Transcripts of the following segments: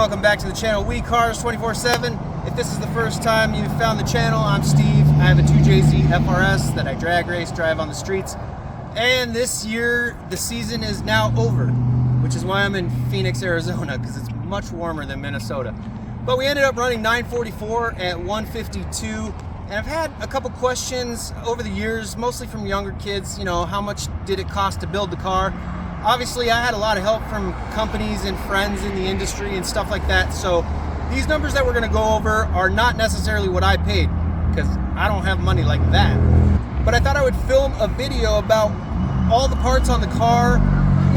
welcome back to the channel We Cars 24/7. If this is the first time you've found the channel, I'm Steve. I have a 2JZ FRS that I drag race, drive on the streets. And this year, the season is now over, which is why I'm in Phoenix, Arizona, because it's much warmer than Minnesota. But we ended up running 944 at 152. And I've had a couple questions over the years, mostly from younger kids, you know, how much did it cost to build the car? Obviously, I had a lot of help from companies and friends in the industry and stuff like that. So these numbers that we're gonna go over are not necessarily what I paid, because I don't have money like that. But I thought I would film a video about all the parts on the car,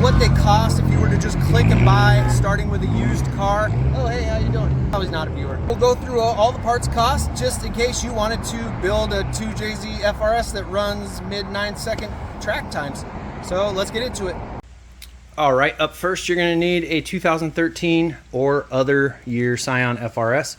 what they cost if you were to just click and buy, starting with a used car. Oh, hey, how you doing? I was not a viewer. We'll go through all the parts cost, just in case you wanted to build a 2JZ FRS that runs mid 9-second track times. So let's get into it. All right, up first, you're gonna need a 2013 or other year Scion FRS.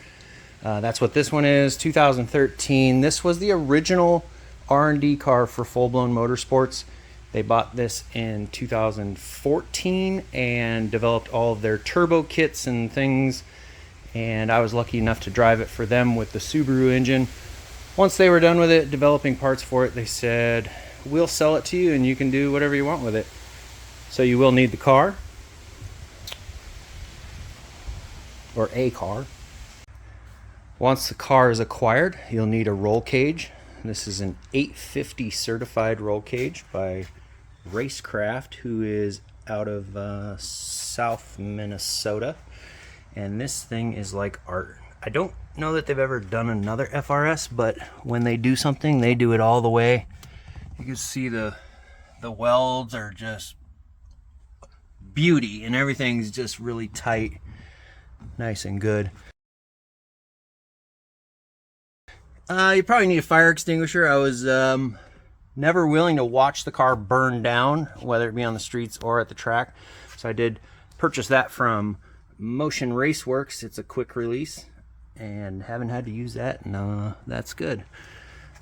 That's what this one is, 2013. This was the original R&D car for Full Blown Motorsports. They bought this in 2014 and developed all of their turbo kits and things. And I was lucky enough to drive it for them with the Subaru engine. Once they were done with it, developing parts for it, they said, we'll sell it to you and you can do whatever you want with it. So you will need the car, or a car. Once the car is acquired, you'll need a roll cage. This is an 850 certified roll cage by Racecraft, who is out of South Minnesota. And this thing is like art. I don't know that they've ever done another FRS, but when they do something, they do it all the way. You can see the welds are just beauty, and everything's just really tight, nice and good. You probably need a fire extinguisher. I was never willing to watch the car burn down, whether it be on the streets or at the track, so I did purchase that from Motion Raceworks. It's a quick release and haven't had to use that, and that's good.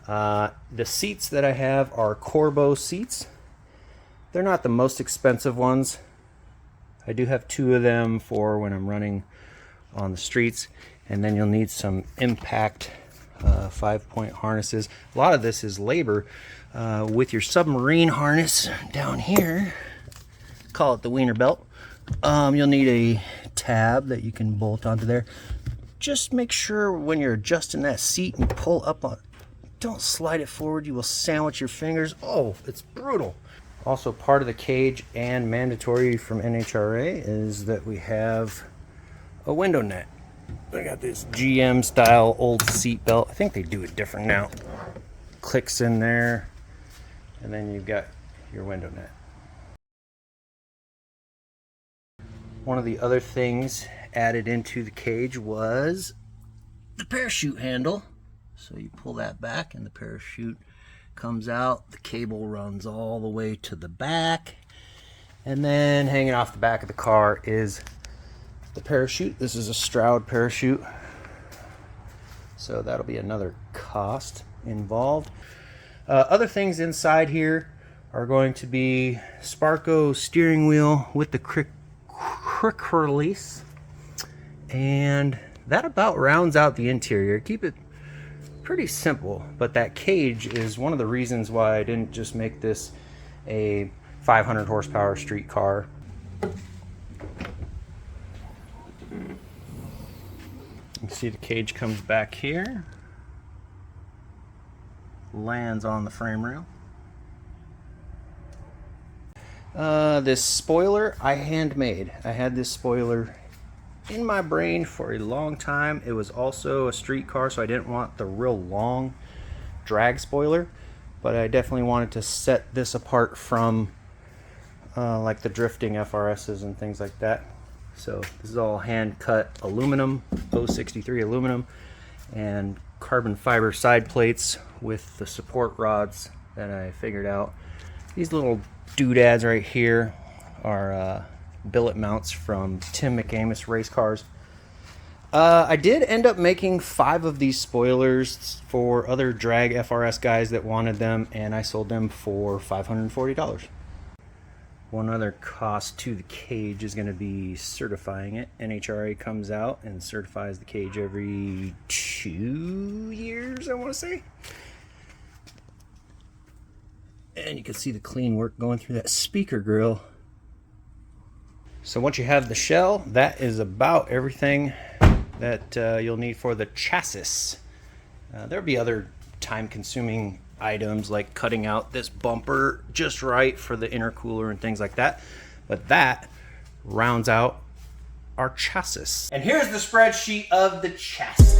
The seats that I have are Corbeau seats. They're not the most expensive ones. I do have two of them for when I'm running on the streets. And then you'll need some impact 5-point harnesses. A lot of this is labor. With your submarine harness down here, call it the wiener belt, you'll need a tab that you can bolt onto there. Just make sure when you're adjusting that seat and pull up on, don't slide it forward, you will sandwich your fingers. Oh, it's brutal. Also, part of the cage and mandatory from NHRA is that we have a window net. I got this GM style old seat belt. I think they do it different now. Clicks in there, and then you've got your window net. One of the other things added into the cage was the parachute handle. So you pull that back and the parachute comes out. The cable runs all the way to the back, and then hanging off the back of the car is the parachute. This is a Stroud parachute, so that'll be another cost involved. Other things inside here are going to be Sparco steering wheel with the quick release, and that about rounds out the interior. Keep it pretty simple, but that cage is one of the reasons why I didn't just make this a 500 horsepower street car. You can see the cage comes back here, lands on the frame rail. This spoiler I handmade. I had this spoiler in my brain for a long time. It was also a street car, so I didn't want the real long drag spoiler, but I definitely wanted to set this apart from like the drifting FRSs and things like that. So this is all hand cut aluminum, 063 aluminum, and carbon fiber side plates with the support rods that I figured out. These little doodads right here are billet mounts from Tim McAmis Race Cars. I did end up making 5 of these spoilers for other drag FRS guys that wanted them, and I sold them for $540. One other cost to the cage is going to be certifying it. NHRA comes out and certifies the cage every 2 years, I want to say. And you can see the clean work going through that speaker grill. So once you have the shell, that is about everything that you'll need for the chassis. There'll be other time-consuming items like cutting out this bumper just right for the intercooler and things like that, but that rounds out our chassis. And here's the spreadsheet of the chassis.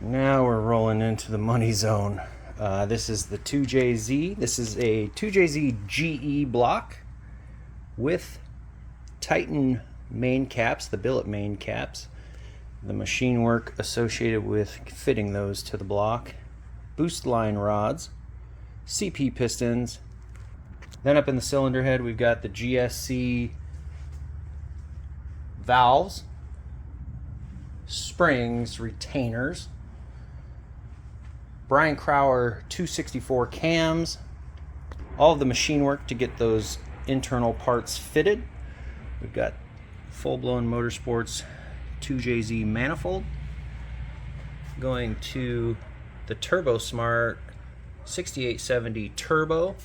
Now we're rolling into the money zone. This is the 2JZ. This is a 2JZ GE block with Titan main caps, the billet main caps, the machine work associated with fitting those to the block, boost line rods, CP pistons. Then up in the cylinder head we've got the GSC valves, springs, retainers, Brian Crower 264 cams, all of the machine work to get those internal parts fitted. We've got full-blown Motorsports 2JZ manifold going to the Turbo Smart 6870 Turbo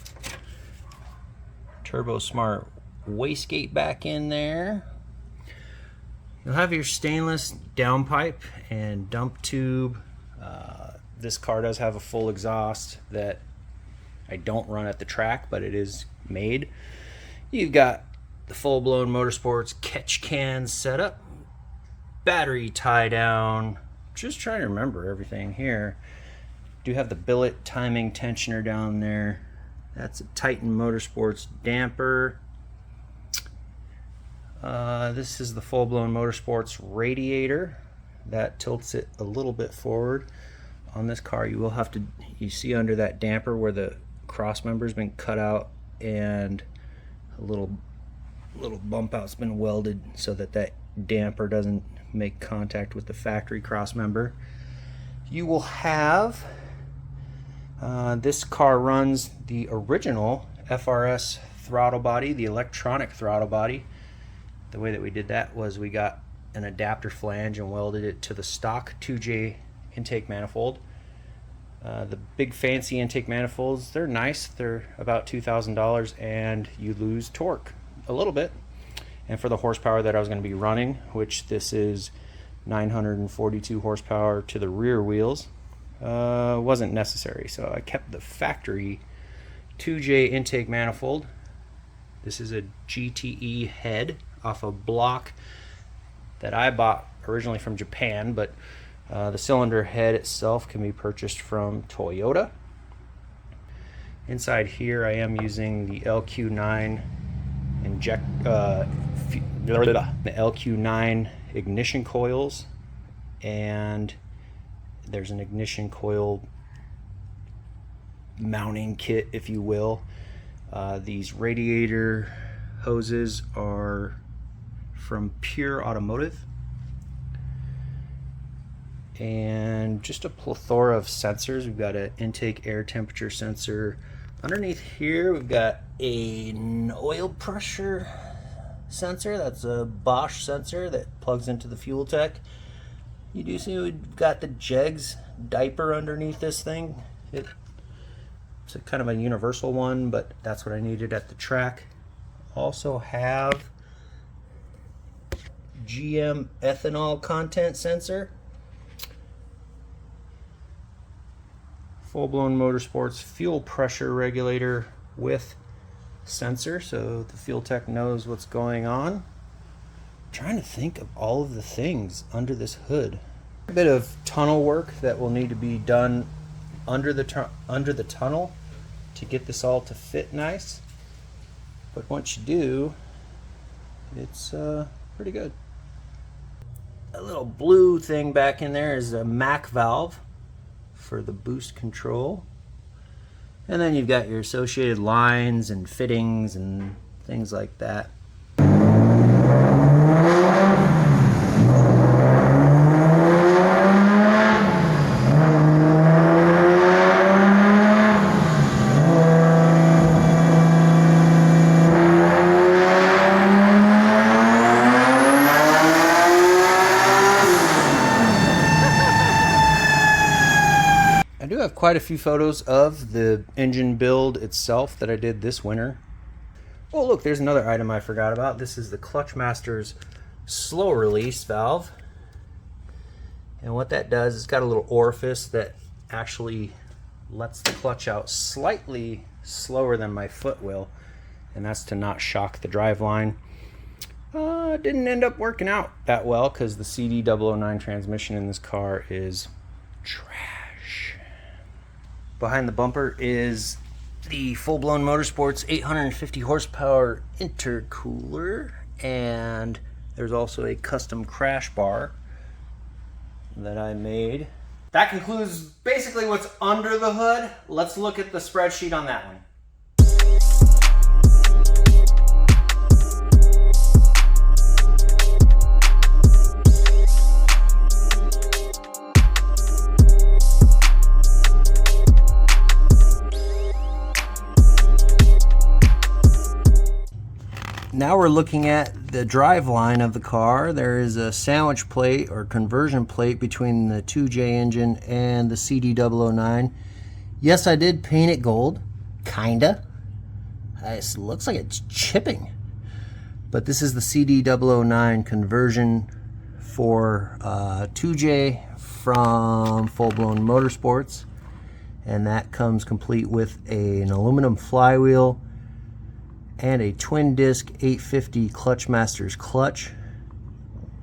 Smart wastegate back in there. You'll have your stainless downpipe and dump tube. This car does have a full exhaust that I don't run at the track, but it is made. You've got the full-blown Motorsports catch can setup, battery tie down. Just trying to remember everything here. Do have the billet timing tensioner down there. That's a Titan Motorsports damper. This is the full-blown Motorsports radiator that tilts it a little bit forward. On this car you will have to, you see under that damper where the cross member's been cut out and a little bump out's been welded so that that damper doesn't make contact with the factory cross member. You will have this car runs the original FRS throttle body, the electronic throttle body. The way that we did that was we got an adapter flange and welded it to the stock 2J intake manifold. The big fancy intake manifolds, they're nice. They're about $2,000 and you lose torque a little bit. And for the horsepower that I was going to be running, which this is 942 horsepower to the rear wheels, wasn't necessary. So I kept the factory 2J intake manifold. This is a GTE head off a block that I bought originally from Japan, but the cylinder head itself can be purchased from Toyota. Inside here I am using the LQ9 the LQ9 ignition coils, and there's an ignition coil mounting kit, if you will. These radiator hoses are from Pure Automotive, and just a plethora of sensors. We've got an intake air temperature sensor. Underneath here we've got an oil pressure sensor. That's a Bosch sensor that plugs into the fuel tech. You do see we've got the Jegs diaper underneath this thing. It's a kind of a universal one, but that's what I needed at the track. Also have GM ethanol content sensor. Full-blown Motorsports fuel pressure regulator with sensor, so the fuel tech knows what's going on. I'm trying to think of all of the things under this hood. A bit of tunnel work that will need to be done under the tunnel to get this all to fit nice. But once you do, it's pretty good. A little blue thing back in there is a MAC valve for the boost control. And then you've got your associated lines and fittings and things like that. quite a few photos of the engine build itself that I did this winter. Oh look, there's another item I forgot about. This is the Clutchmaster's slow release valve. And what that does, it's got a little orifice that actually lets the clutch out slightly slower than my foot will, and that's to not shock the driveline. Didn't end up working out that well because the CD009 transmission in this car is trash. Behind the bumper is the full-blown Motorsports 850 horsepower intercooler, and there's also a custom crash bar that I made. That concludes basically what's under the hood. Let's look at the spreadsheet on that one. Now we're looking at the drive line of the car. There is a sandwich plate or conversion plate between the 2J engine and the CD009. Yes, I did paint it gold, kinda. It looks like it's chipping. But this is the CD009 conversion for 2J from Full Blown Motorsports. And that comes complete with an aluminum flywheel and a twin disc 850 Clutchmaster's clutch.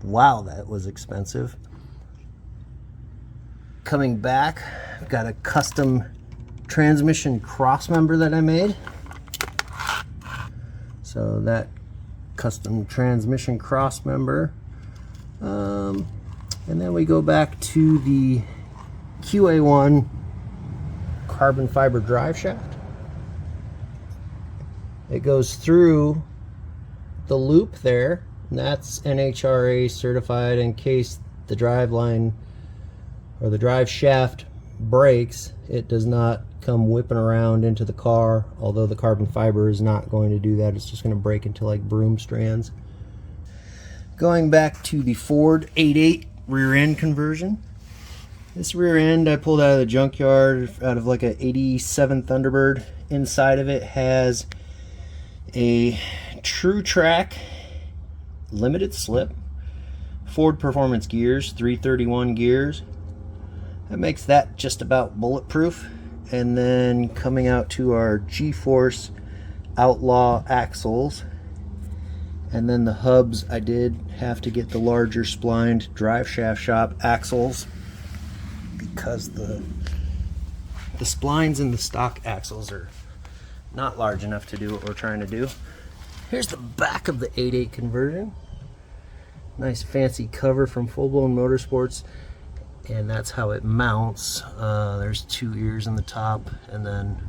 Wow, that was expensive. Coming back, I've got a custom transmission crossmember that I made. So that custom transmission crossmember. And then we go back to the QA1 carbon fiber drive shaft. It goes through the loop there, and that's NHRA certified in case the drive line or the drive shaft breaks. It does not come whipping around into the car, although the carbon fiber is not going to do that. It's just going to break into like broom strands. Going back to the Ford 8.8 rear end conversion. This rear end I pulled out of the junkyard out of like a 87 Thunderbird. Inside of it has a True Track limited slip, Ford Performance gears, 331 gears. That makes that just about bulletproof. And then coming out to our G-Force Outlaw axles. And then the hubs, I did have to get the larger splined drive shaft shop axles because the splines in the stock axles are not large enough to do what we're trying to do. Here's the back of the 8.8 conversion. Nice fancy cover from Full Blown Motorsports, and that's how it mounts. There's two ears in the top, and then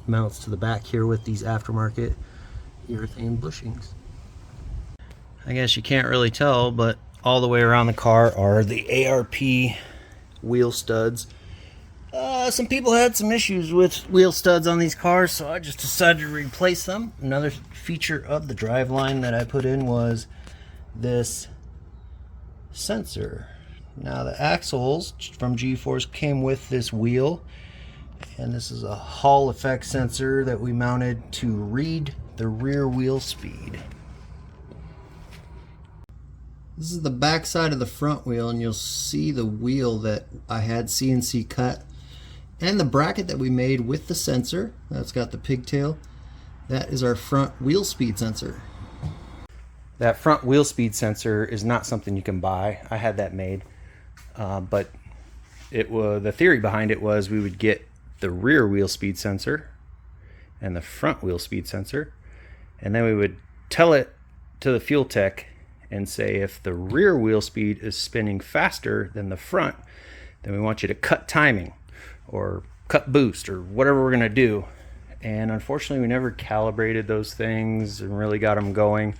mounts to the back here with these aftermarket urethane bushings. I guess you can't really tell, but all the way around the car are the ARP wheel studs. Some people had some issues with wheel studs on these cars, so I just decided to replace them. Another feature of the driveline that I put in was this sensor. Now the axles from G-Force came with this wheel, and this is a Hall effect sensor that we mounted to read the rear wheel speed. This is the back side of the front wheel, and you'll see the wheel that I had CNC cut and the bracket that we made with the sensor. That's got the pigtail. That is our front wheel speed sensor. That front wheel speed sensor is not something you can buy. I had that made, but the theory behind it was we would get the rear wheel speed sensor and the front wheel speed sensor, and then we would tell it to the fuel tech and say if the rear wheel speed is spinning faster than the front, then we want you to cut timing or cut boost or whatever we're going to do. And unfortunately we never calibrated those things and really got them going,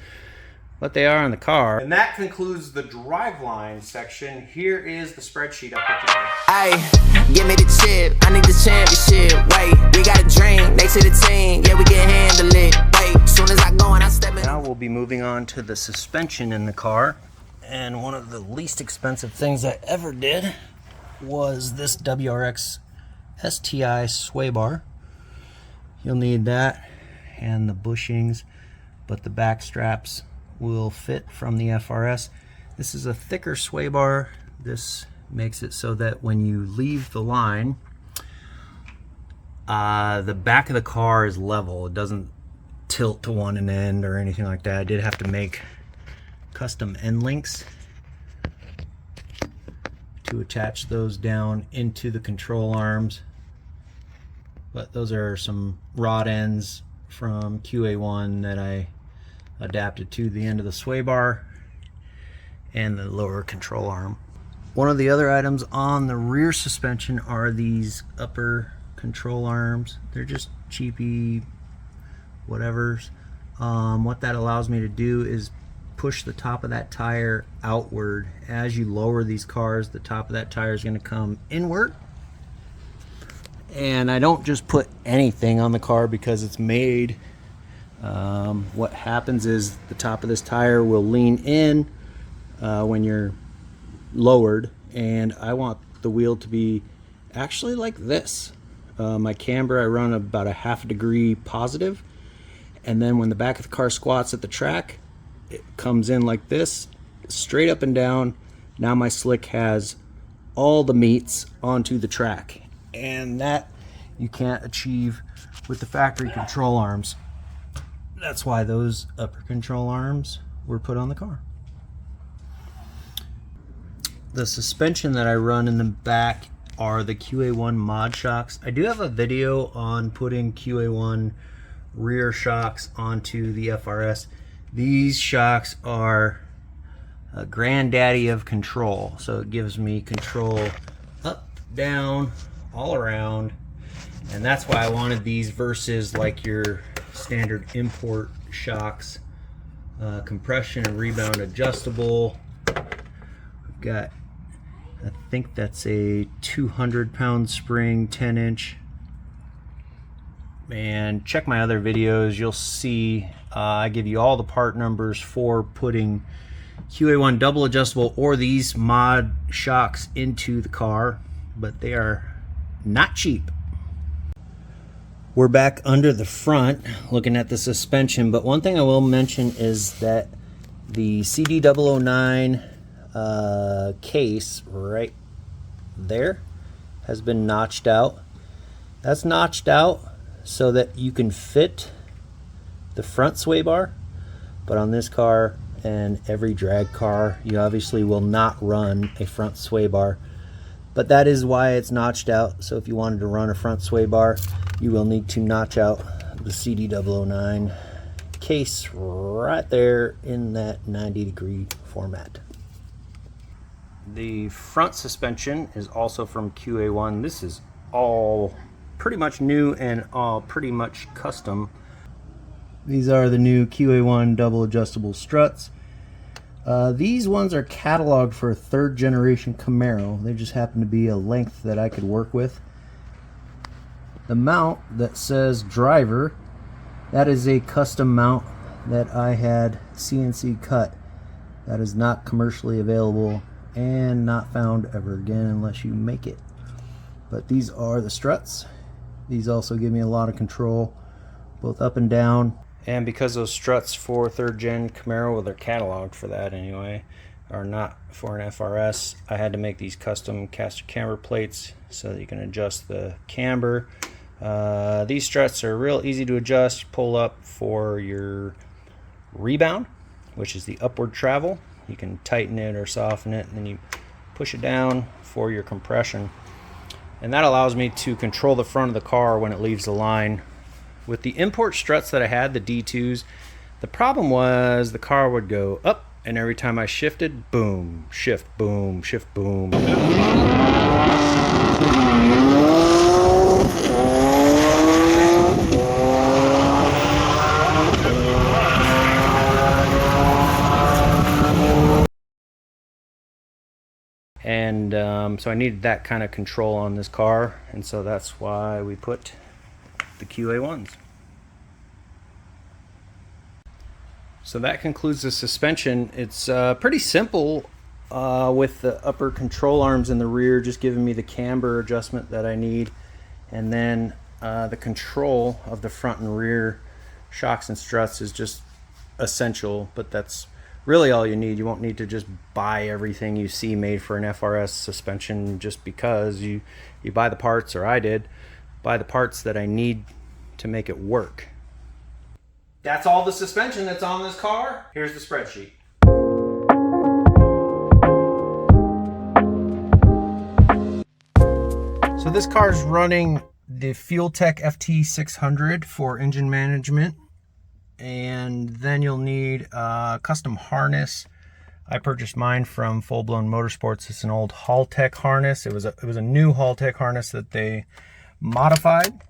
but they are on the car. And that concludes the driveline section. Here is the spreadsheet I put together. Hey, give me the chip, I need the championship. Wait, we got a dream, next to the team, yeah, we can handle it. Wait, soon as I go and I step in. Now we'll be moving on to the suspension in the car. And one of the least expensive things I ever did was this WRX STI sway bar. You'll need that and the bushings, but the back straps will fit from the FRS. This is a thicker sway bar. This makes it so that when you leave the line, the back of the car is level. It doesn't tilt to one end or anything like that. I did have to make custom end links to attach those down into the control arms. But those are some rod ends from QA1 that I adapted to the end of the sway bar and the lower control arm. One of the other items on the rear suspension are these upper control arms. They're just cheapy whatevers. What that allows me to do is push the top of that tire outward. As you lower these cars, the top of that tire is going to come inward. And I don't just put anything on the car because it's made. What happens is the top of this tire will lean in when you're lowered, and I want the wheel to be actually like this. My camber, I run about a ½ degree positive, and then when the back of the car squats at the track, it comes in like this, straight up and down. Now my slick has all the meats onto the track, and that you can't achieve with the factory control arms. That's why those upper control arms were put on the car. The suspension that I run in the back are the QA1 mod shocks. I do have a video on putting QA1 rear shocks onto the FRS. These shocks are a granddaddy of control. So it gives me control up, down, all around. And that's why I wanted these versus like your standard import shocks. Compression and rebound adjustable. We've got, I think that's a 200-pound spring, 10-inch. And check my other videos, you'll see I give you all the part numbers for putting QA1 double adjustable or these mod shocks into the car, but they are not cheap. We're back under the front looking at the suspension, but one thing I will mention is that the CD009 case right there has been notched out. That's notched out so that you can fit the front sway bar, but on this car and every drag car you obviously will not run a front sway bar, but that is why it's notched out. So if you wanted to run a front sway bar, you will need to notch out the CD009 case right there in that 90-degree format. The front suspension is also from QA1. This is all pretty much new and all pretty much custom. These are the new QA1 double adjustable struts. These ones are cataloged for a 3rd generation Camaro. They just happen to be a length that I could work with. The mount that says driver, that is a custom mount that I had CNC cut. That is not commercially available and not found ever again unless you make it. But these are the struts. These also give me a lot of control, both up and down. And because those struts for 3rd gen Camaro, well, they're cataloged for that anyway, are not for an FRS, I had to make these custom caster camber plates so that you can adjust the camber. These struts are real easy to adjust. Pull up for your rebound, which is the upward travel. You can tighten it or soften it, and then you push it down for your compression. And that allows me to control the front of the car when it leaves the line. With the import struts that I had, the D2s, the problem was the car would go up, and every time I shifted, boom, shift, boom, shift, boom. And so I needed that kind of control on this car, and so that's why we put the QA1s. So that concludes the suspension. It's pretty simple with the upper control arms in the rear just giving me the camber adjustment that I need, and then the control of the front and rear shocks and struts is just essential, but that's really all you need. You won't need to just buy everything you see made for an FRS suspension just because you buy the parts, or I did, buy the parts that I need to make it work. That's all the suspension that's on this car. Here's the spreadsheet. So this car is running the FuelTech FT600 for engine management, and then you'll need a custom harness. I purchased mine from Full Blown Motorsports. It's an old Haltech harness. It was a new Haltech harness that they modified.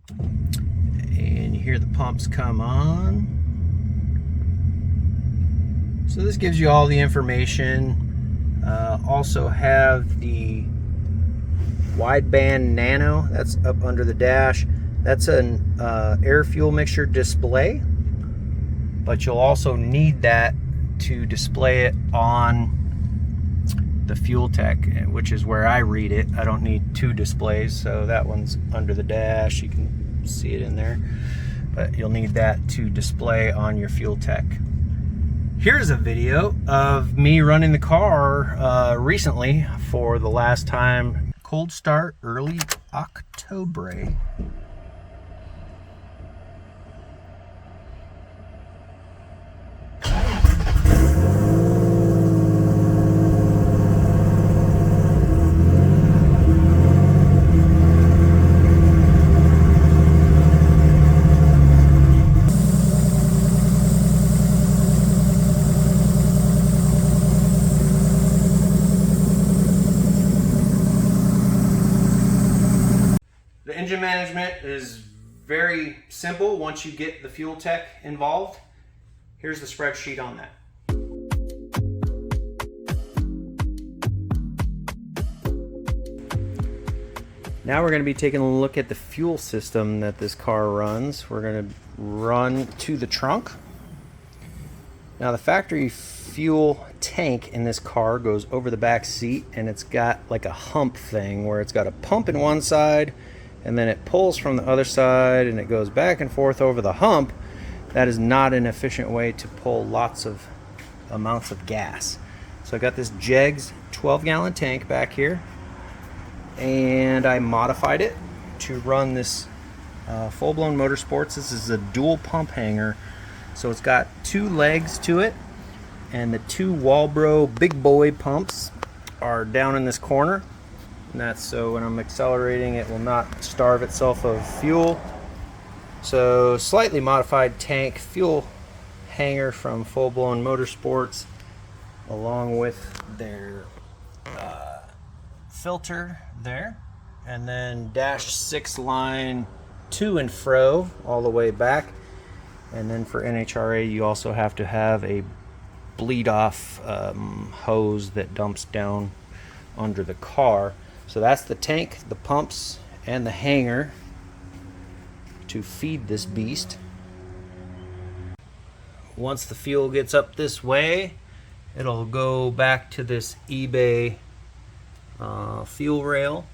And you hear the pumps come on. So this gives you all the information. Also have the wideband nano that's up under the dash. That's an air fuel mixture display, but you'll also need that to display it on the FuelTech, which is where I read it. I don't need two displays, so that one's under the dash. You can see it in there, but you'll need that to display on your FuelTech. Here's a video of me running the car recently for the last time. Cold start, early October. The engine management is very simple once you get the FuelTech involved. Here's the spreadsheet on that. Now we're going to be taking a look at the fuel system that this car runs. We're going to run to the trunk. Now the factory fuel tank in this car goes over the back seat, and it's got like a hump thing where it's got a pump in one side and then it pulls from the other side and it goes back and forth over the hump. That is not an efficient way to pull lots of amounts of gas. So I got this Jegs 12-gallon tank back here, and I modified it to run this Full Blown Motorsports. This is a dual pump hanger, so it's got two legs to it, and the two Walbro big boy pumps are down in this corner. And that's so when I'm accelerating, it will not starve itself of fuel. So slightly modified tank, fuel hanger from Full Blown Motorsports, along with their filter there, and then dash 6 line to and fro all the way back. And then for NHRA, you also have to have a bleed off hose that dumps down under the car. So that's the tank, the pumps, and the hanger to feed this beast. Once the fuel gets up this way, it'll go back to this eBay fuel rail.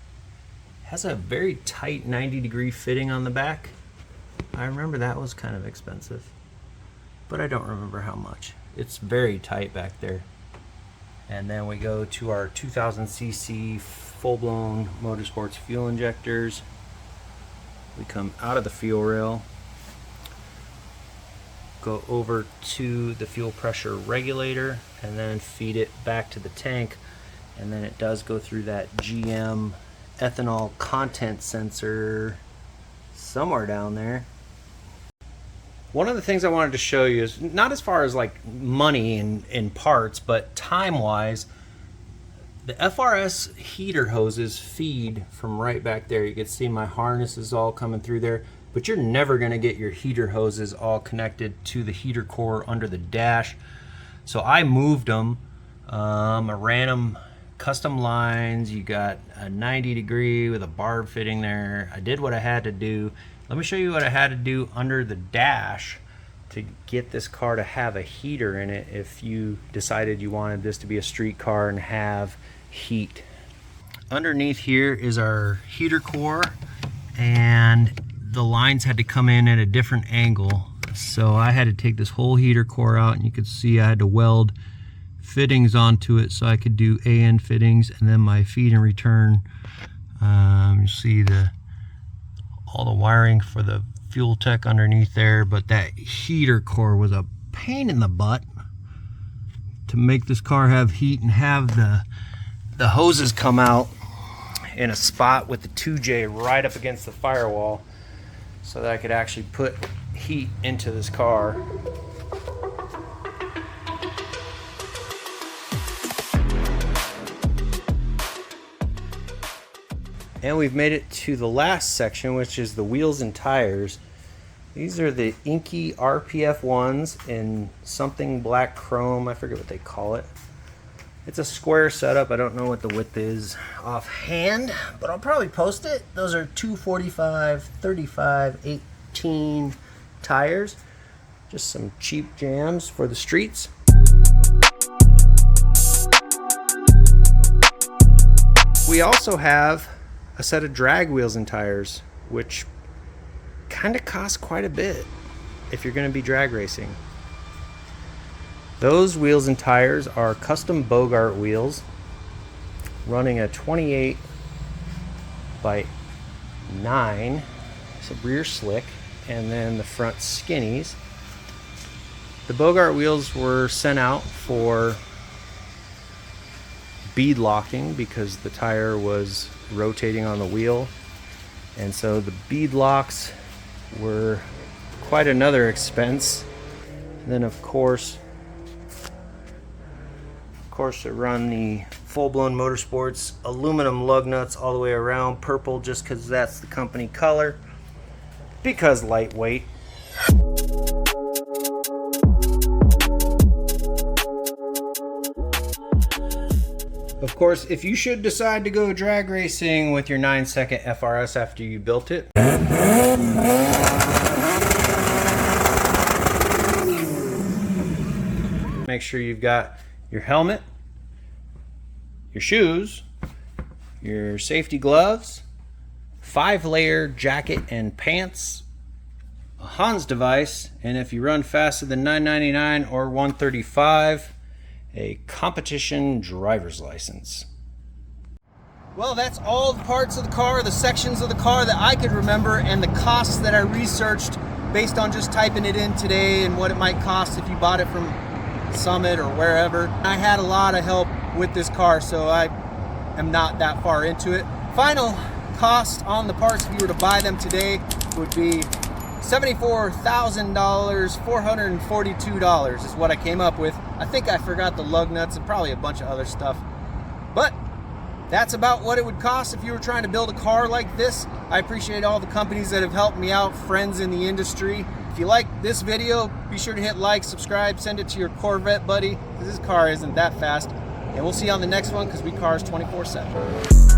It has a very tight 90-degree fitting on the back. I remember that was kind of expensive, but I don't remember how much. It's very tight back there. And then we go to our 2000cc Full Blown Motorsports fuel injectors. We come out of the fuel rail, go over to the fuel pressure regulator, and then feed it back to the tank. And then it does go through that GM ethanol content sensor somewhere down there. One of the things I wanted to show you is not as far as like money in parts, but time wise, the FRS heater hoses feed from right back there. You can see my harness is all coming through there, but you're never going to get your heater hoses all connected to the heater core under the dash. So I moved them. I ran them custom lines. You got a 90-degree with a barb fitting there. I did what I had to do. Let me show you what I had to do under the dash to get this car to have a heater in it if you decided you wanted this to be a street car and have heat. Underneath here is our heater core, and the lines had to come in at a different angle. So I had to take this whole heater core out, and you could see I had to weld fittings onto it so I could do AN fittings, and then my feed and return. You see all the wiring for the fuel tech underneath there, but that heater core was a pain in the butt to make this car have heat and have the hoses come out in a spot with the 2J right up against the firewall so that I could actually put heat into this car. And we've made it to the last section, which is the wheels and tires. These are the inky RPF ones in something black chrome. I forget what they call it. It's a square setup. I don't know what the width is offhand, but I'll probably post it. Those are 245, 35, 18 tires. Just some cheap jams for the streets. We also have a set of drag wheels and tires, which kind of cost quite a bit if you're going to be drag racing. Those wheels and tires are custom Bogart wheels running a 28 by 9. It's a rear slick, and then the front skinnies. The Bogart wheels were sent out for bead locking because the tire was rotating on the wheel, and so the bead locks were quite another expense. And then of course to run the full-blown Motorsports aluminum lug nuts all the way around, purple just because that's the company color, because lightweight. Of course, if you should decide to go drag racing with your 9-second FRS after you built it, make sure you've got your helmet, your shoes, your safety gloves, 5-layer jacket and pants, a Hans device, and if you run faster than 999 or 135, a competition driver's license. Well, that's all the parts of the car, the sections of the car that I could remember, and the costs that I researched based on just typing it in today and what it might cost if you bought it from Summit or wherever. I had a lot of help with this car, so I am not that far into it. Final cost on the parts if you were to buy them today would be $74,000, $442 is what I came up with. I think I forgot the lug nuts and probably a bunch of other stuff, but that's about what it would cost if you were trying to build a car like this. I appreciate all the companies that have helped me out, friends in the industry. If you like this video, be sure to hit like, subscribe, send it to your Corvette buddy, because this car isn't that fast. And we'll see you on the next one, because we cars 24/7.